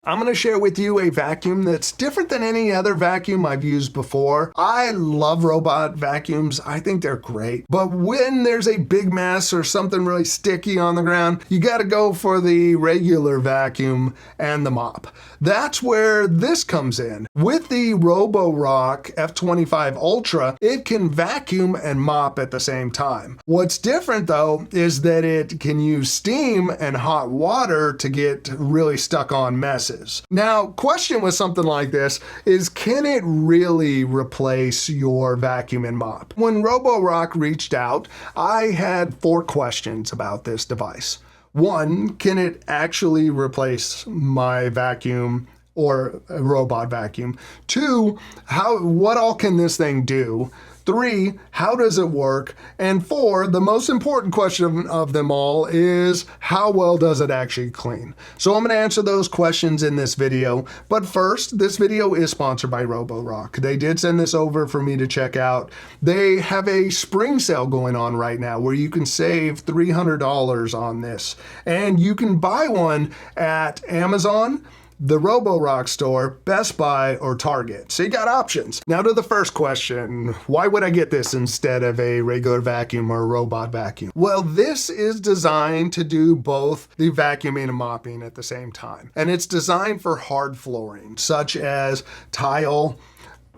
I'm going to share with you a vacuum that's different than any other vacuum I've used before. I love robot vacuums. I think they're great. But when there's a big mess or something really sticky on the ground, you got to go for the regular vacuum and the mop. That's where this comes in. With the Roborock F25 Ultra, it can vacuum and mop at the same time. What's different though is that it can use steam and hot water to get really stuck on messes. Now, question with something like this is, can it really replace your vacuum and mop? When Roborock reached out, I had 4 questions about this device. 1, can it actually replace my vacuum or a robot vacuum? 2, what all can this thing do? 3, how does it work? And 4, the most important question of them all is, how well does it actually clean? So I'm going to answer those questions in this video. But first, this video is sponsored by Roborock. They did send this over for me to check out. They have a spring sale going on right now where you can save $300 on this. And you can buy one at Amazon, the Roborock store, Best Buy, or Target. So you got options. Now to the first question, why would I get this instead of a regular vacuum or a robot vacuum? Well, this is designed to do both the vacuuming and mopping at the same time. And it's designed for hard flooring, such as tile,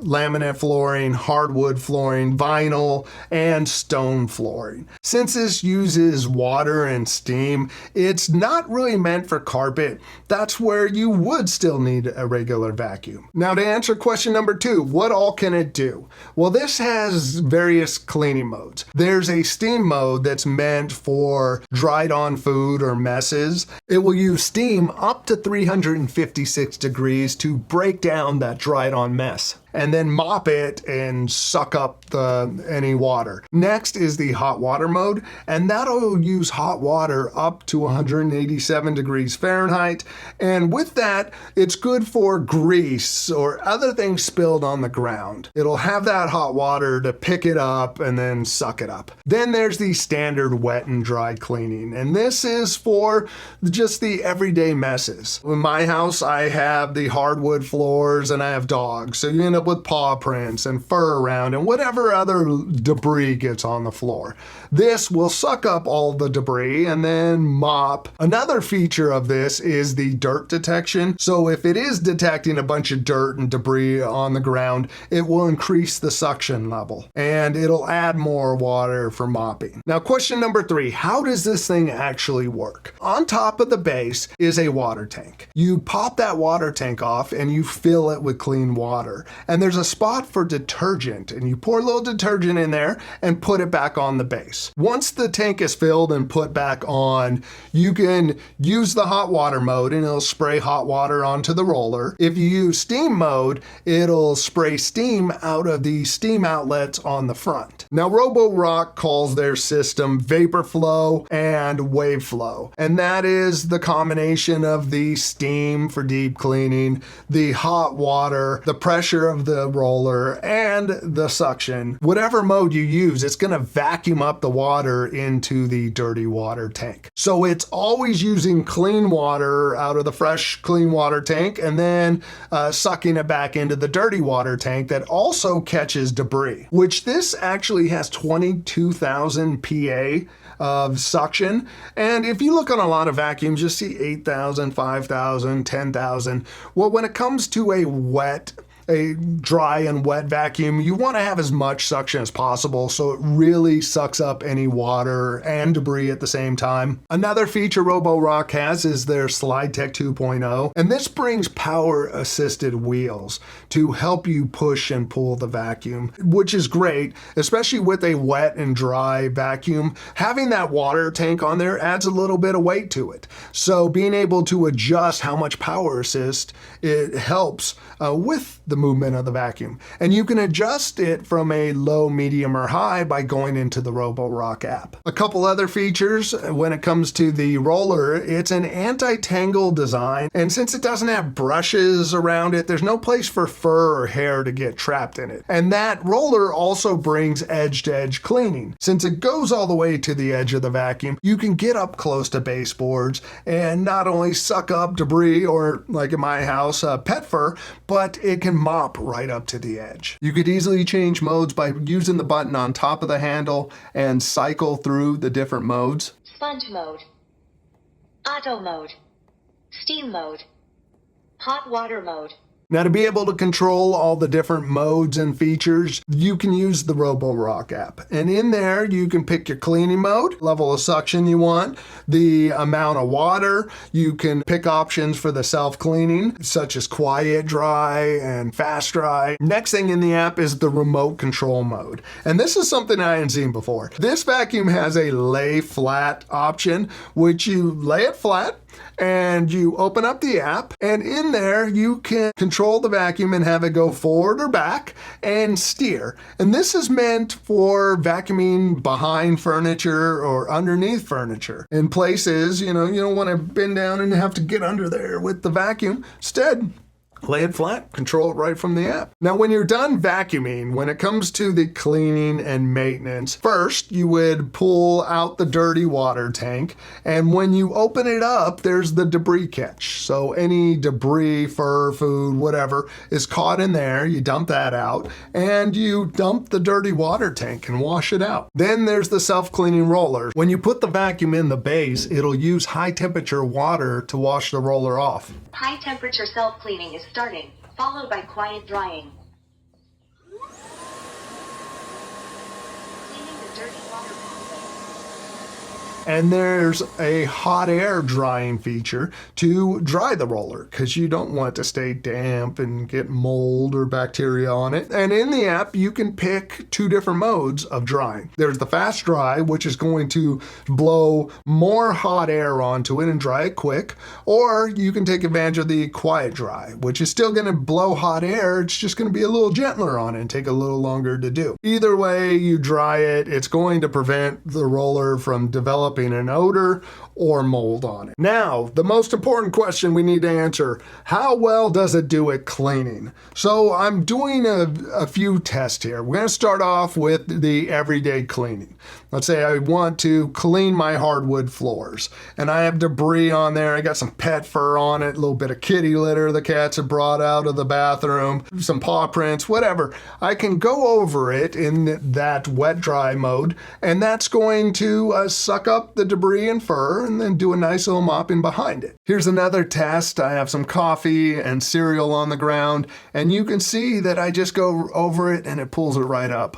laminate flooring, hardwood flooring, vinyl, and stone flooring. Since this uses water and steam, it's not really meant for carpet. That's where you would still need a regular vacuum. Now to answer question number 2, what all can it do? Well, this has various cleaning modes. There's a steam mode that's meant for dried on food or messes. It will use steam up to 356 degrees to break down that dried on mess, and then mop it and suck up any water. Next is the hot water mode, and that'll use hot water up to 187 degrees Fahrenheit. And with that, it's good for grease or other things spilled on the ground. It'll have that hot water to pick it up and then suck it up. Then there's the standard wet and dry cleaning, and this is for just the everyday messes. In my house, I have the hardwood floors and I have dogs, so you end up with paw prints and fur around and whatever other debris gets on the floor. This will suck up all the debris and then mop. Another feature of this is the dirt detection. So if it is detecting a bunch of dirt and debris on the ground, it will increase the suction level and it'll add more water for mopping. Now, question number 3, how does this thing actually work? On top of the base is a water tank. You pop that water tank off and you fill it with clean water. And there's a spot for detergent, and you pour a little detergent in there and put it back on the base. Once the tank is filled and put back on, you can use the hot water mode and it'll spray hot water onto the roller. If you use steam mode, it'll spray steam out of the steam outlets on the front. Now, Roborock calls their system vapor flow and wave flow, and that is the combination of the steam for deep cleaning, the hot water, the pressure of the roller, and the suction. Whatever mode you use, it's going to vacuum up the water into the dirty water tank. So it's always using clean water out of the fresh clean water tank and then sucking it back into the dirty water tank that also catches debris, which this actually has 22,000 PA of suction. And if you look on a lot of vacuums, you'll see 8,000, 5,000, 10,000. Well, when it comes to a dry and wet vacuum, you want to have as much suction as possible so it really sucks up any water and debris at the same time. Another feature Roborock has is their Slide Tech 2.0, and this brings power assisted wheels to help you push and pull the vacuum, which is great, especially with a wet and dry vacuum. Having that water tank on there adds a little bit of weight to it. So being able to adjust how much power assist it helps with the the movement of the vacuum. And you can adjust it from a low, medium, or high by going into the Roborock app. A couple other features when it comes to the roller, it's an anti-tangle design, and since it doesn't have brushes around it, there's no place for fur or hair to get trapped in it. And that roller also brings edge-to-edge cleaning. Since it goes all the way to the edge of the vacuum, you can get up close to baseboards and not only suck up debris, or like in my house, pet fur, but it can mop right up to the edge. You could easily change modes by using the button on top of the handle and cycle through the different modes. Sponge mode, auto mode, steam mode, hot water mode. Now, to be able to control all the different modes and features, you can use the Roborock app. And in there, you can pick your cleaning mode, level of suction you want, the amount of water. You can pick options for the self-cleaning, such as quiet dry and fast dry. Next thing in the app is the remote control mode. And this is something I hadn't seen before. This vacuum has a lay flat option, which you lay it flat, and you open up the app, and in there you can control the vacuum and have it go forward or back and steer. And this is meant for vacuuming behind furniture or underneath furniture. In places, you don't want to bend down and have to get under there with the vacuum. Instead, lay it flat, control it right from the app. Now, when you're done vacuuming, when it comes to the cleaning and maintenance, first you would pull out the dirty water tank, and when you open it up, there's the debris catch. So any debris, fur, food, whatever, is caught in there. You dump that out, and you dump the dirty water tank and wash it out. Then there's the self-cleaning roller. When you put the vacuum in the base, it'll use high temperature water to wash the roller off. High temperature self-cleaning is starting, followed by quiet drying. Cleaning the dirty water pathway. And there's a hot air drying feature to dry the roller, because you don't want it to stay damp and get mold or bacteria on it. And in the app, you can pick two different modes of drying. There's the fast dry, which is going to blow more hot air onto it and dry it quick. Or you can take advantage of the quiet dry, which is still going to blow hot air. It's just going to be a little gentler on it and take a little longer to do. Either way you dry it, it's going to prevent the roller from developing an odor or mold on it. Now, the most important question we need to answer: how well does it do at cleaning? So I'm doing a few tests here. We're going to start off with the everyday cleaning. Let's say I want to clean my hardwood floors, and I have debris on there. I got some pet fur on it, a little bit of kitty litter the cats have brought out of the bathroom, some paw prints, whatever. I can go over it in that wet dry mode, and that's going to suck up the debris and fur and then do a nice little mopping behind it. Here's another test. I have some coffee and cereal on the ground, and you can see that I just go over it and it pulls it right up.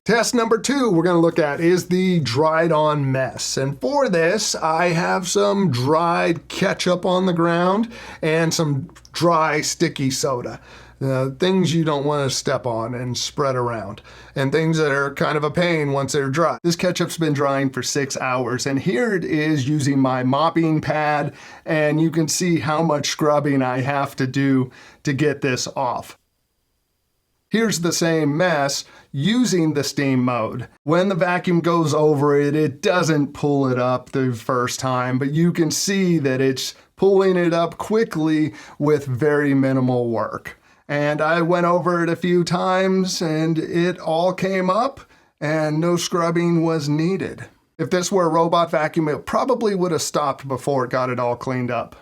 Test number 2 we're going to look at is the dried on mess. And for this, I have some dried ketchup on the ground and some dry sticky soda. Things you don't want to step on and spread around, and things that are kind of a pain once they're dry. This ketchup's been drying for 6 hours, and here it is using my mopping pad, and you can see how much scrubbing I have to do to get this off. Here's the same mess using the steam mode. When the vacuum goes over it, it doesn't pull it up the first time, but you can see that it's pulling it up quickly with very minimal work. And I went over it a few times and it all came up and no scrubbing was needed. If this were a robot vacuum, it probably would have stopped before it got it all cleaned up.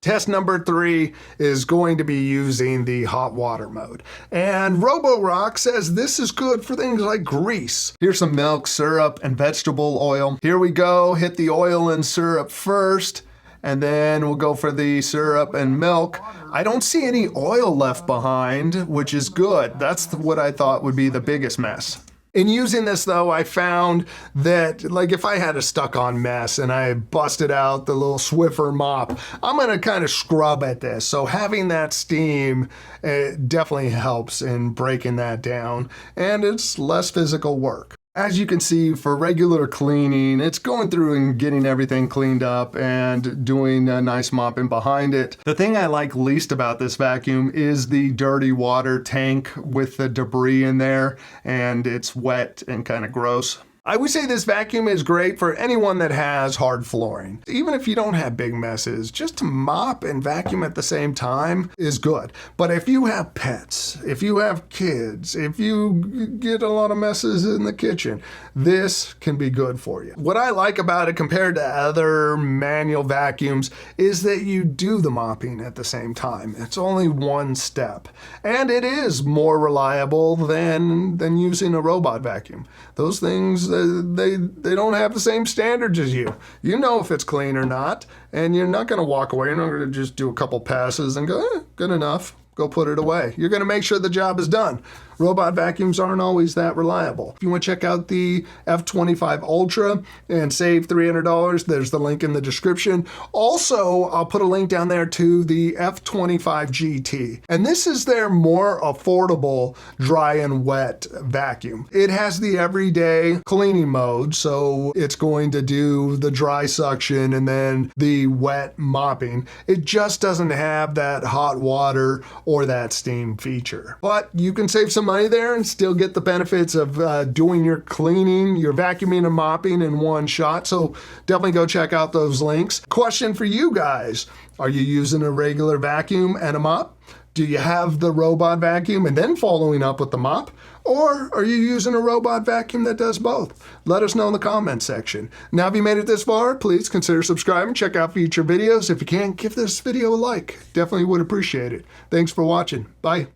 Test number 3 is going to be using the hot water mode. And Roborock says this is good for things like grease. Here's some milk, syrup, and vegetable oil. Here we go, hit the oil and syrup first, and then we'll go for the syrup and milk. I don't see any oil left behind, which is good. That's what I thought would be the biggest mess. In using this though, I found that like if I had a stuck-on mess and I busted out the little Swiffer mop, I'm gonna kind of scrub at this. So having that steam definitely helps in breaking that down, and it's less physical work. As you can see, for regular cleaning, it's going through and getting everything cleaned up and doing a nice mopping behind it. The thing I like least about this vacuum is the dirty water tank with the debris in there, and it's wet and kind of gross. I would say this vacuum is great for anyone that has hard flooring. Even if you don't have big messes, just to mop and vacuum at the same time is good. But if you have pets, if you have kids, if you get a lot of messes in the kitchen, this can be good for you. What I like about it compared to other manual vacuums is that you do the mopping at the same time. It's only one step. And it is more reliable than using a robot vacuum. Those things, they don't have the same standards as you. You know if it's clean or not, and you're not going to walk away. You're not going to just do a couple passes and go, good enough. Go put it away. You're going to make sure the job is done. Robot vacuums aren't always that reliable. If you want to check out the F25 Ultra and save $300, there's the link in the description. Also, I'll put a link down there to the F25 GT. And this is their more affordable dry and wet vacuum. It has the everyday cleaning mode, so it's going to do the dry suction and then the wet mopping. It just doesn't have that hot water or that steam feature. But you can save some money there and still get the benefits of doing your cleaning, your vacuuming and mopping in one shot. So definitely go check out those links. Question for you guys. Are you using a regular vacuum and a mop? Do you have the robot vacuum and then following up with the mop? Or are you using a robot vacuum that does both? Let us know in the comments section. Now, if you made it this far, please consider subscribing. Check out future videos. If you can, give this video a like. Definitely would appreciate it. Thanks for watching. Bye.